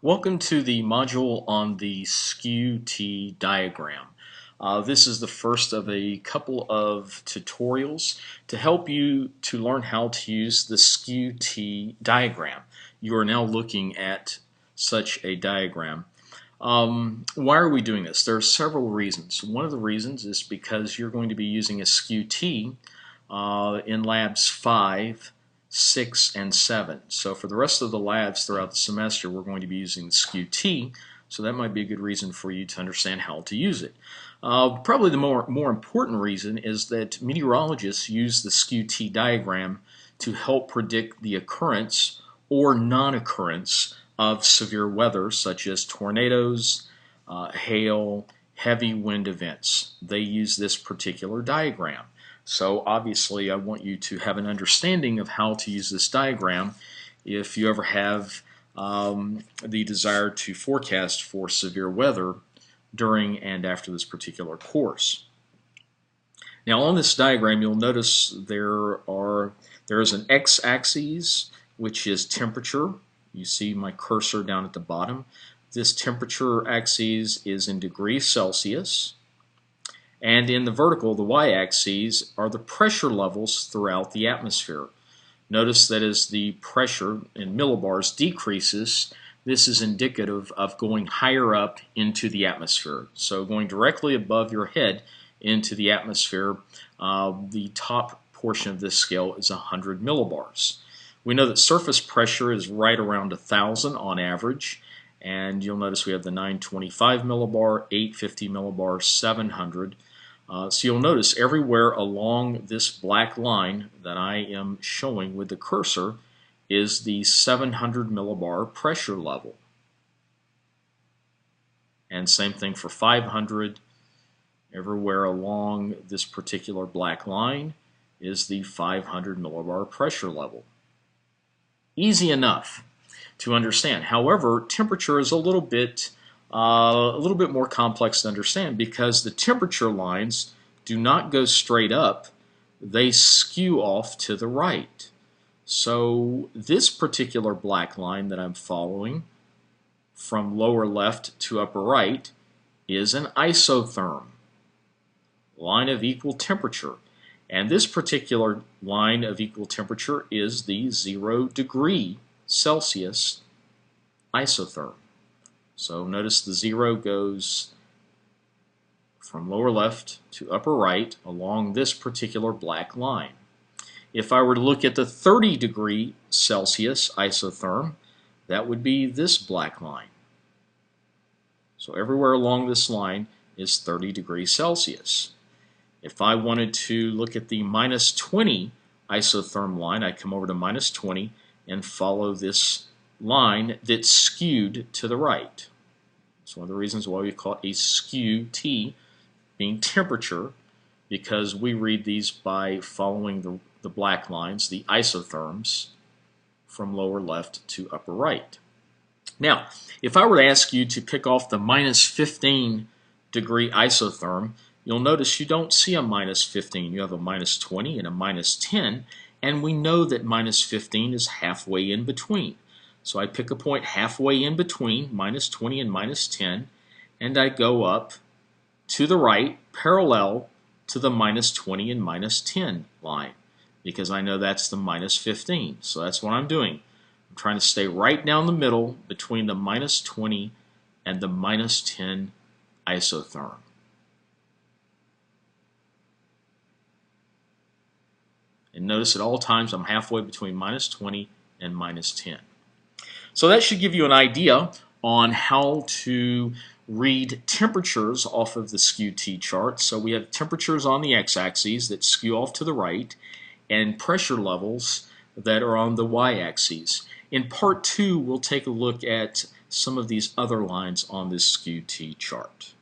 Welcome to the module on the Skew T diagram. This is the first of a couple of tutorials to help you to learn how to use the Skew T diagram. You are now looking at such a diagram. Why are we doing this? There are several reasons. One of the reasons is because you're going to be using a Skew T in labs 5, 6, and 7. So for the rest of the labs throughout the semester, we're going to be using the Skew T, so that might be a good reason for you to understand how to use it. Probably the more important reason is that meteorologists use the Skew T diagram to help predict the occurrence or non-occurrence of severe weather such as tornadoes, hail, heavy wind events. They use this particular diagram. So obviously I want you to have an understanding of how to use this diagram if you ever have the desire to forecast for severe weather during and after this particular course. Now on this diagram you'll notice there is an x-axis which is temperature. You see my cursor down at the bottom. This temperature axis is in degrees Celsius. And in the vertical, the y-axis, are the pressure levels throughout the atmosphere. Notice that as the pressure in millibars decreases, this is indicative of going higher up into the atmosphere. So going directly above your head into the atmosphere, the top portion of this scale is 100 millibars. We know that surface pressure is right around 1,000 on average. And you'll notice we have the 925 millibar, 850 millibar, 700. So you'll notice everywhere along this black line that I am showing with the cursor is the 700 millibar pressure level. And same thing for 500. Everywhere along this particular black line is the 500 millibar pressure level. Easy enough to understand. However, temperature is a little bit more complex to understand because the temperature lines do not go straight up, they skew off to the right. So this particular black line that I'm following from lower left to upper right is an isotherm, line of equal temperature. And this particular line of equal temperature is the 0 degree Celsius isotherm. So notice the 0 goes from lower left to upper right along this particular black line. If I were to look at the 30 degree Celsius isotherm, that would be this black line. So everywhere along this line is 30 degrees Celsius. If I wanted to look at the minus 20 isotherm line, I come over to minus 20 and follow this line that's skewed to the right. It's one of the reasons why we call it a Skew T, being temperature, because we read these by following the black lines, the isotherms, from lower left to upper right. Now, if I were to ask you to pick off the minus 15 degree isotherm, you'll notice you don't see a minus 15. You have a minus 20 and a minus 10, and we know that minus 15 is halfway in between. So I pick a point halfway in between minus 20 and minus 10, and I go up to the right parallel to the minus 20 and minus 10 line because I know that's the minus 15. So that's what I'm doing. I'm trying to stay right down the middle between the minus 20 and the minus 10 isotherm. And notice at all times I'm halfway between minus 20 and minus 10. So that should give you an idea on how to read temperatures off of the Skew T chart. So we have temperatures on the x-axis that skew off to the right and pressure levels that are on the y-axis. In part 2, we'll take a look at some of these other lines on this Skew T chart.